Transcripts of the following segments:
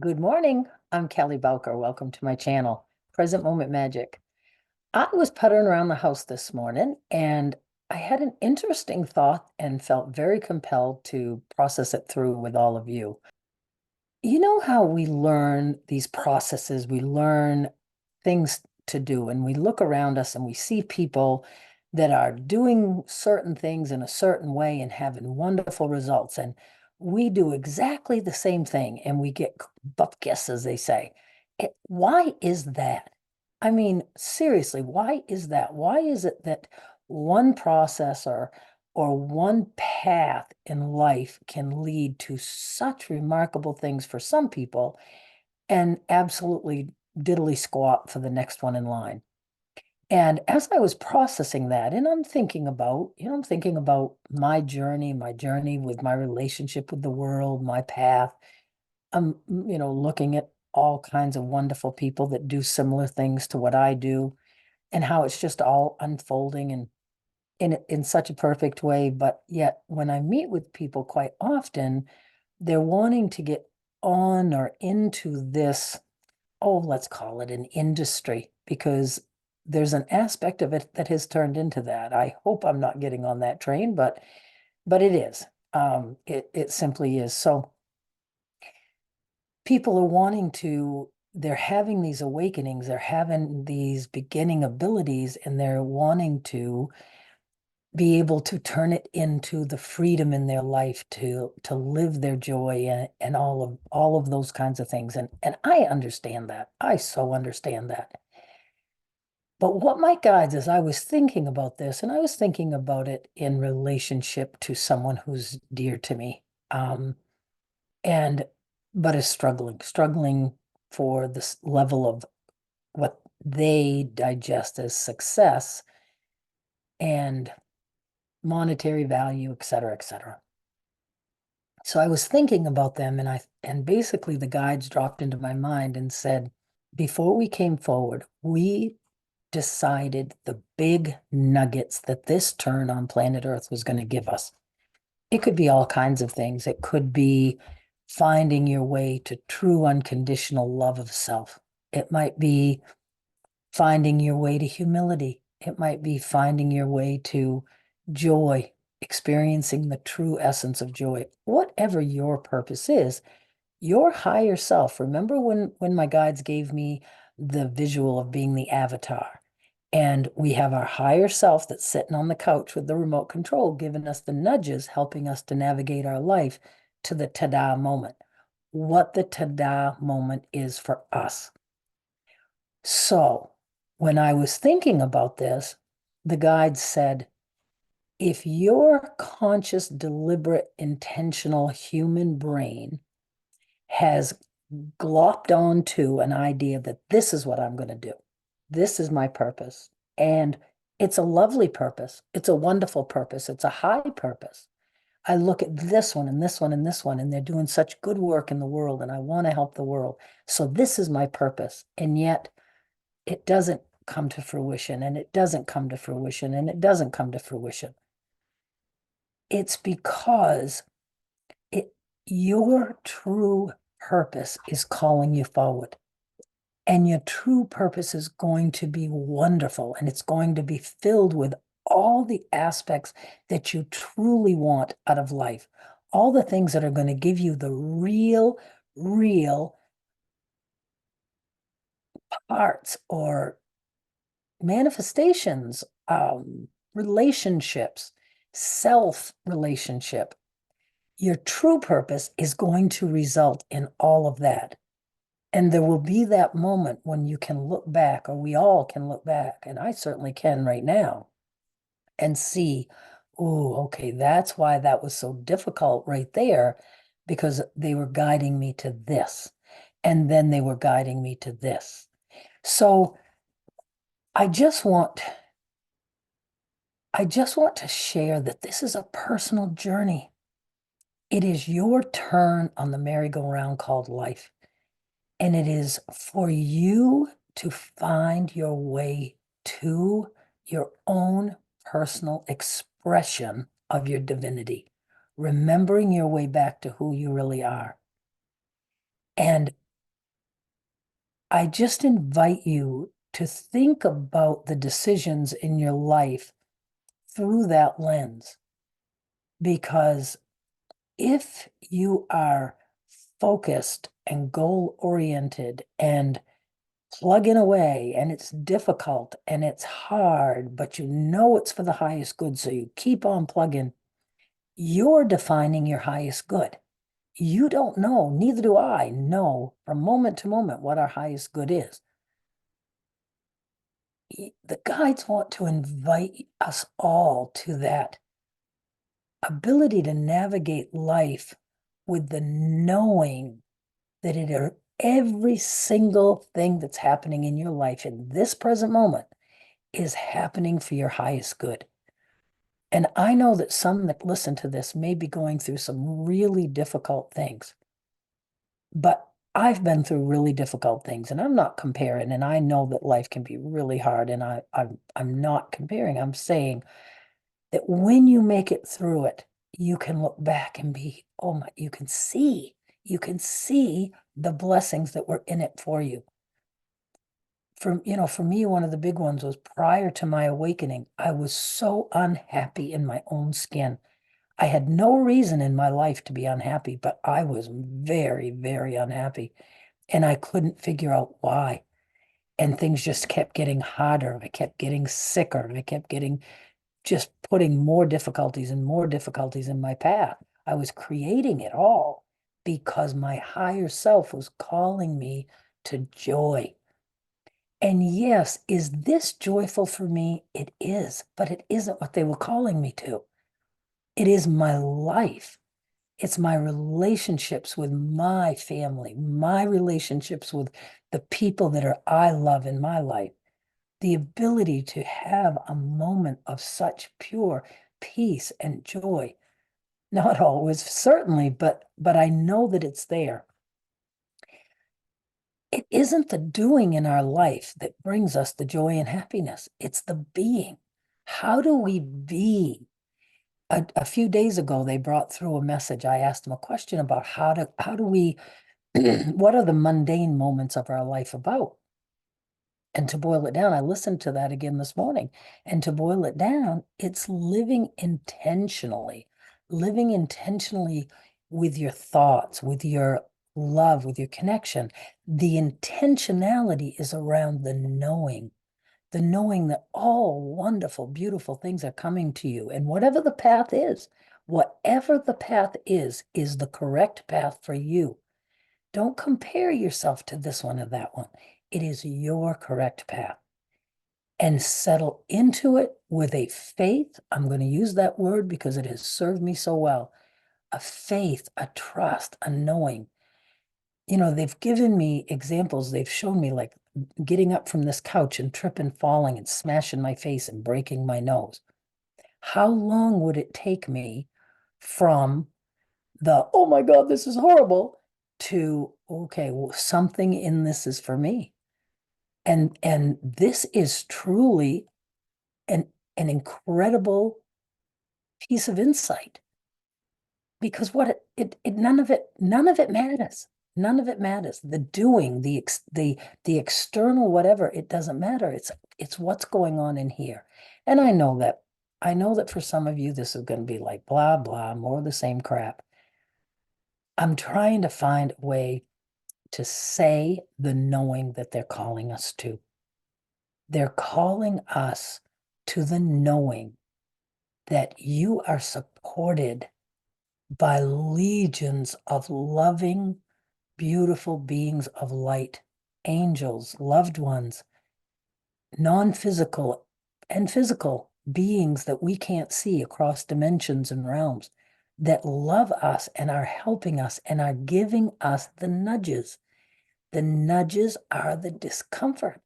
Good morning. I'm Kelly Bowker. Welcome to my channel, Present Moment Magic. I was puttering around the house this morning and I had an interesting thought and felt very compelled to process it through with all of you. You know how we learn these processes, we learn things to do, and we look around us and we see people that are doing certain things in a certain way and having wonderful results. And we do exactly the same thing and we get bupkis, as they say. Why is that? I mean, seriously, why is that? Why is it that one process or one path in life can lead to such remarkable things for some people and absolutely diddly squat for the next one in line? And as I was processing that, and I'm thinking about my journey with my relationship with the world, my path. Looking at all kinds of wonderful people that do similar things to what I do and how it's just all unfolding and in such a perfect way. But yet, when I meet with people quite often, they're wanting to get on or into this, oh, let's call it an industry, because there's an aspect of it that has turned into that. I hope I'm not getting on that train, but it is. It simply is. So people are they're having these awakenings, they're having these beginning abilities, and they're wanting to be able to turn it into the freedom in their life to live their joy and all of those kinds of things. And I understand that. I so understand that. But what my guides is I was thinking about this, and I was thinking about it in relationship to someone who's dear to me. And but is struggling for this level of what they digest as success and monetary value, et cetera, et cetera. So I was thinking about them and basically the guides dropped into my mind and said, before we came forward, we decided the big nuggets that this turn on planet Earth was going to give us. It could be all kinds of things. It could be finding your way to true unconditional love of self. It might be finding your way to humility. It might be finding your way to joy, experiencing the true essence of joy. Whatever your purpose is, your higher self. Remember when my guides gave me the visual of being the avatar? And we have our higher self that's sitting on the couch with the remote control, giving us the nudges, helping us to navigate our life to the ta-da moment. What the ta-da moment is for us. So when I was thinking about this, the guide said, if your conscious, deliberate, intentional human brain has glopped onto an idea that this is what I'm going to do, this is my purpose, and it's a lovely purpose, it's a wonderful purpose, it's a high purpose. I look at this one and this one and this one, and they're doing such good work in the world, and I want to help the world. So this is my purpose. And yet it doesn't come to fruition, and it doesn't come to fruition, and it doesn't come to fruition. It's because it your true purpose is calling you forward. And your true purpose is going to be wonderful, and it's going to be filled with all the aspects that you truly want out of life. All the things that are going to give you the real parts or manifestations, relationships, self relationship. Your true purpose is going to result in all of that. And there will be that moment when you can look back, or we all can look back, and I certainly can right now, and see, oh, okay, that's why that was so difficult right there, because they were guiding me to this. And then they were guiding me to this. So I just want I just want to share that this is a personal journey. It is your turn on the merry-go-round called life. And it is for you to find your way to your own personal expression of your divinity, remembering your way back to who you really are. And I just invite you to think about the decisions in your life through that lens. Because if you are focused and goal oriented and plugging away and it's difficult and it's hard, but you know it's for the highest good, so you keep on plugging, you're defining your highest good. You don't know, neither do I know from moment to moment what our highest good is. The guides want to invite us all to that ability to navigate life with the knowing that every single thing that's happening in your life in this present moment is happening for your highest good. And I know that some that listen to this may be going through some really difficult things, but I've been through really difficult things, and I'm not comparing. And I know that life can be really hard, and I'm not comparing. I'm saying that when you make it through it, you can look back and be, oh my, you can see the blessings that were in it for you. For me, one of the big ones was prior to my awakening, I was so unhappy in my own skin. I had no reason in my life to be unhappy, but I was very, very unhappy. And I couldn't figure out why. And things just kept getting harder. I kept getting sicker. I kept getting just putting more difficulties in my path. I was creating it all because my higher self was calling me to joy. And yes, is this joyful for me? It is, but it isn't what they were calling me to. It is my life. It's my relationships with my family, my relationships with the people that I love in my life. The ability to have a moment of such pure peace and joy. Not always, certainly, but I know that it's there. It isn't the doing in our life that brings us the joy and happiness. It's the being. How do we be? A few days ago, they brought through a message. I asked them a question about how do we, what are the mundane moments of our life about? And to boil it down, I listened to that again this morning. And to boil it down, it's living intentionally with your thoughts, with your love, with your connection. The intentionality is around the knowing that all wonderful, beautiful things are coming to you. And whatever the path is the correct path for you. Don't compare yourself to this one or that one. It is your correct path. And settle into it with a faith. I'm going to use that word because it has served me so well. A faith, a trust, a knowing. They've given me examples. They've shown me like getting up from this couch and tripping, falling, and smashing my face and breaking my nose. How long would it take me from oh my God, this is horrible, to, okay, well, something in this is for me. And this is truly an incredible piece of insight, because none of it matters. None of it matters. The doing, the external whatever, it doesn't matter. It's what's going on in here. And I know that for some of you this is going to be like blah blah, more of the same crap. I'm trying to find a way to say the knowing that they're calling us to. They're calling us to the knowing that you are supported by legions of loving, beautiful beings of light, angels, loved ones, non-physical and physical beings that we can't see across dimensions and realms, that love us and are helping us and are giving us the nudges. The nudges are the discomfort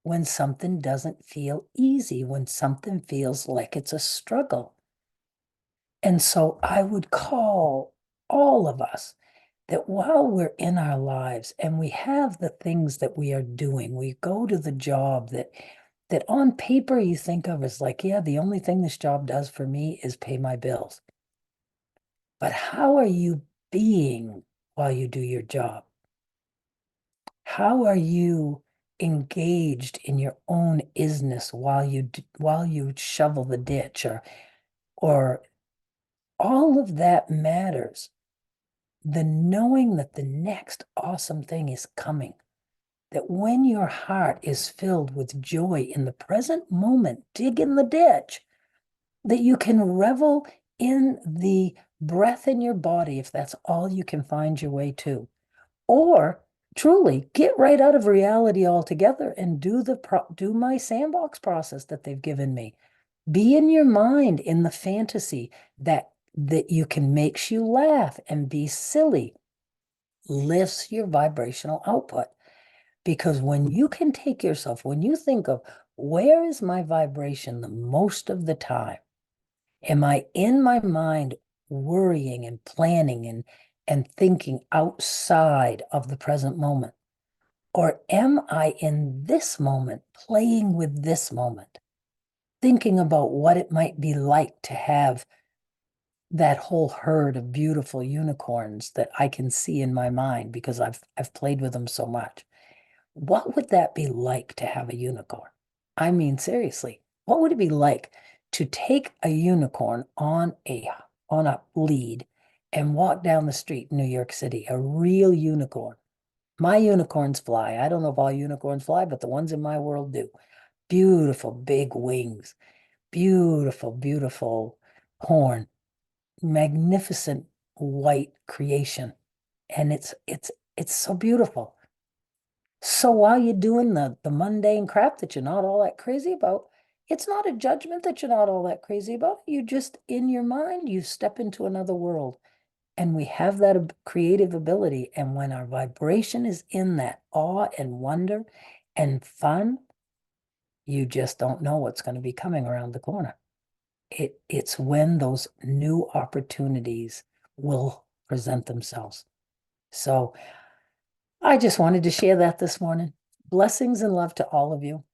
when something doesn't feel easy, when something feels like it's a struggle. And so I would call all of us that while we're in our lives and we have the things that we are doing, we go to the job that on paper you think of as like, yeah, the only thing this job does for me is pay my bills. But how are you being while you do your job? How are you engaged in your own isness while you shovel the ditch, or all of that matters. The knowing that the next awesome thing is coming, that when your heart is filled with joy in the present moment, dig in the ditch, that you can revel in the breath in your body if that's all you can find your way to. Or truly get right out of reality altogether and do my sandbox process that they've given me. Be in your mind in the fantasy that you can makes you laugh and be silly, lifts your vibrational output. Because when you can take yourself, when you think of where is my vibration the most of the time, am I in my mind worrying and planning and thinking outside of the present moment? Or am I in this moment playing with this moment, thinking about what it might be like to have that whole herd of beautiful unicorns that I can see in my mind because I've played with them so much? What would that be like to have a unicorn? I mean, seriously, what would it be like to take a unicorn on a lead and walk down the street in New York City, a real unicorn? My unicorns fly. I don't know if all unicorns fly, but the ones in my world do. Beautiful big wings, beautiful, beautiful horn, magnificent white creation. And it's so beautiful. So while you're doing the mundane crap that you're not all that crazy about, it's not a judgment that you're not all that crazy about. You just, in your mind, you step into another world. And we have that creative ability. And when our vibration is in that awe and wonder and fun, you just don't know what's going to be coming around the corner. It's when those new opportunities will present themselves. So I just wanted to share that this morning. Blessings and love to all of you.